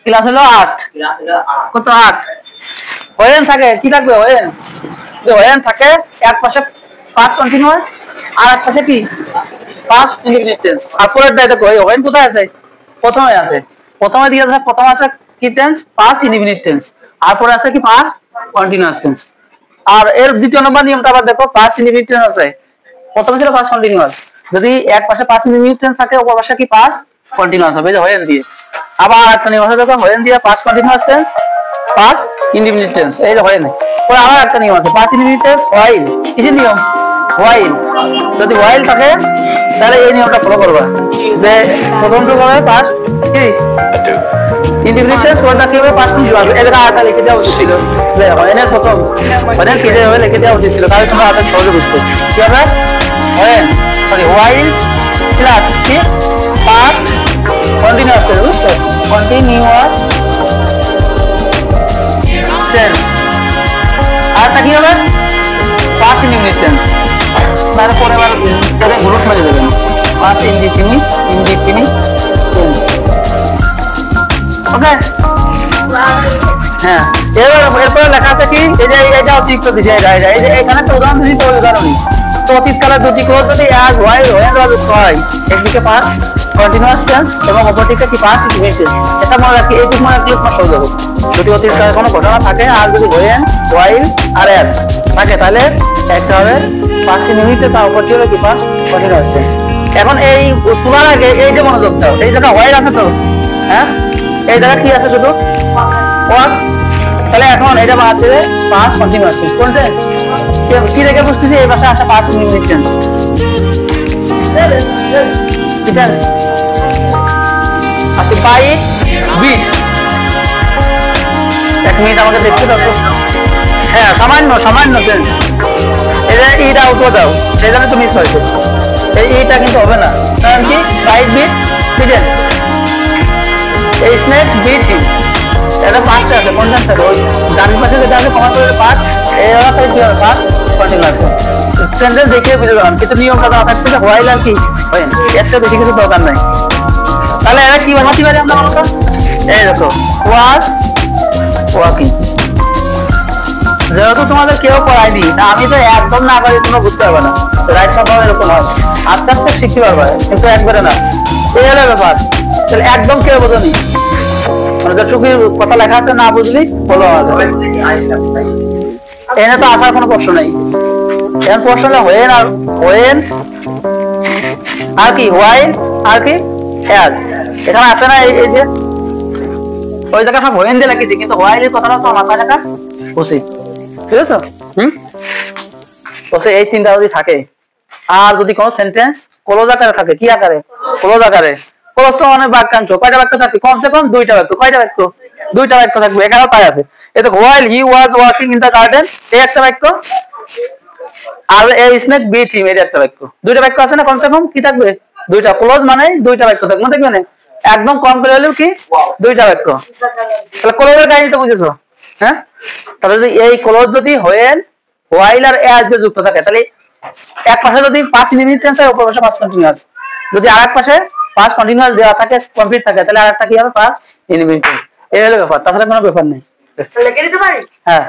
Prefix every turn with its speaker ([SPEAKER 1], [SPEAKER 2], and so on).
[SPEAKER 1] Class হলো 8, কত 8 when থাকে কি থাকবে হোয়েন, যে হোয়েন থাকে এক পাশে পাস্ট কন্টিনিউয়াস আর এক পাশে কি পাস্ট ইনডিফিনিট টেন্স। আর পরেরটা দেখো এই হোয়েন কোথায় আছে, প্রথমে আছে, প্রথমে দিয়ে আছে, প্রথম আছে কি টেন্স পাস্ট ইনডিফিনিট টেন্স, আর পরে আছে কি পাস্ট কন্টিনিউয়াস টেন্স। আর এর দ্বিতীয় নম্বর নিয়মটা আবার দেখো, পাস্ট ইনডিফিনিট টেন্স আছে, প্রথমে ছিল পাস্ট কন্টিনিউয়াস, যদি এক পাশে পাস্ট ইনডিফিনিট টেন্স থাকে অপর পাশে কি পাস্ট কন্টিনিউয়াস হবে, যে হোয়েন দিয়ে। আবার একটা নিয়ম আছে দেখো, হোয়েন দিয়ে past continuous tense past indefinite tense, এই যে হোয়েন। পরে আবার একটা নিয়ম আছে পাস্ট ইনডিফিনিট টেন্স হোয়াইল, কিসের নিয়ম হোয়াইল, যদি হোয়াইল থাকে তাহলে এই নিয়মটা ফলো করবা, যে প্রথমটা হবে পাস্ট কি ইনডিফিনিট টেন্স, ওটা কি হবে পাস্ট কন্টিনিউয়াস। এর আগে লিখে দেওয়া উচিত ছিল, যে হোয়েনের প্রথম হোয়েনের কি হবে লিখে দেওয়া উচিত ছিল, তাহলে তোমরা আগে সহজে বুঝতো কি হবে হোয়েন সরি হোয়াইল প্লাস কি পাস্ট কন্টিনিউয়াস টেন্স, বুঝছো কন্টিনিউয়াস টেন্স। আরটা কি হবে পাস্ট ইনডিফিনিট টেন্স, মানে পরে আবার পরে গ্রুপ মেরে দেবেন পাস্ট ইনডিফিনিট টেন্স। ওকে হ্যাঁ, এরপরে লেখা আছে কি এই যে এটা অতিরিক্ত দিছে, এই যে এখানে একটা উদাহরণ দিতে হবে, উদাহরণই তো অতীতকালে দুটি ক্লজ যদি অ্যাজ হোয়াইল হোয়েন বা যুক্ত হয়, একদিকে পাস্ট কন্টিনিউয়াস টেন্স এবং অপরদিকে কি পাস্ট ইনডিফিনিট টেন্স, এটা মনে রাখি, এইটুকু মনে রাখলে তোমার সহজ হবে। যদি অতীতকালে কোনো ঘটনা থাকে আর যদি হোয়েন হোয়াইল আর অ্যাজ থাকে তাহলে একটা হবে পাস্ট ইনডিফিনিট টেন্স আর অপরটি হবে কি পাস্ট কন্টিনিউয়াস টেন্স। এখন এই তোলার আগে এই যে মনোযোগ দাও, এই জায়গা হোয়াইল আছে তো, হ্যাঁ এই জায়গা কি আছে শুধু ওয়ার্ক, তাহলে এখন এটা বাদ দেবে পাস্ট কন্টিনিউয়াস টেন্স, কোনটা কি রেখে বুঝতেছি এই ভাষায় আসা পাস্ট ইনডিফিনিট টেন্স, ঠিক আছে। আচ্ছা বাই বিট, এক মিনিট আমাকে দেখতে দাও তো, হ্যাঁ সামান্য টেন্স, এটা ইটা আউট দাও, সেই জন্য তো মিস হয়েছে, এই ইটা কিন্তু হবে না, কারণ কি বাইট বিট বিটেন, এই স্নেক বিট হিম, এটা পাঁচটা আছে, কোনটা আছে ওই ডান পাশে যেটা আছে কমা করে পাঁচ, এই অবস্থায় কি হবে পাঁচ কন্টিনিউয়াস সেন্টেন্স দেখিয়ে বুঝে গেলাম, কিন্তু নিয়মটা দেওয়া থাকছে যে হোয়াইল আর কি হয়, একটা বেশি কিছু দরকার নাই। তাহলে এরা কি বানাতে পারি আমরা বলতো, এই দেখো ওয়াজ ওয়াকিং, যেহেতু তোমাদের কেউ পড়ায়নি তা আমি তো একদম না পারি তোমরা বুঝতে পারবে না, রাইট না পাবে এরকম হয়, আস্তে আস্তে শিখতে পারবে কিন্তু একবারে না, এই হলো ব্যাপার। তাহলে একদম কেউ বোঝনি, মানে যেটুকু কথা লেখা আছে না বুঝলি বলো আমাদের, এনে তো আসার কোনো প্রশ্ন নেই, এখন প্রশ্ন হলো হোয়েন আর হোয়েন আর কি হোয়াইল আর কি অ্যাজ, এখানে আছে না এই যে ওই জায়গা সব হোয়েন দিয়ে লিখেছি, কিন্তু হোয়াইলের কথাটা তো মাথায় রাখা উচিত, ঠিক আছে। বলছে এই তিনটা যদি থাকে, আর যদি কোনো সেন্টেন্স ক্লোজ আকারে থাকে, কি আকারে ক্লোজ আকারে, ক্লোজ তো মানে বাক্যাংশ, কয়টা বাক্য থাকে কমসে কম দুইটা বাক্য, কয়টা বাক্য দুইটা বাক্য থাকবে, এখানেও তাই আছে, এই তো while he was walking in the garden এই একটা বাক্য, আর এই স্নেক বিট হিম এর একটা বাক্য, দুইটা বাক্য আছে না কমসে কম, কি থাকবে দুইটা, ক্লোজ মানে দুইটা বাক্য থাকবে, দেখবে না একদম কম করে হলেও কি দুইটা বাক্য, তাহলে ক্লোজের কাহিনী তো বুঝেছো, হ্যাঁ। তাহলে যদি এই ক্লোজ যদি হোয়েন হোয়াইল আর অ্যাজ দিয়ে যুক্ত থাকে, তাহলে এক পাশে যদি পাস্ট ইনডিফিনিট টেন্স হয় অপর পাশে পাস্ট কন্টিনিউয়াস, যদি আরেক পাশে পাস্ট কন্টিনিউয়াস দেওয়া থাকে কমপ্লিট থাকে, তাহলে আরেকটা কি হবে পাস্ট ইনডিফিনিট টেন্স, এই হলো ব্যাপার, তাছাড়া কোনো ব্যাপার নেই। লিখে দিতে পারি, হ্যাঁ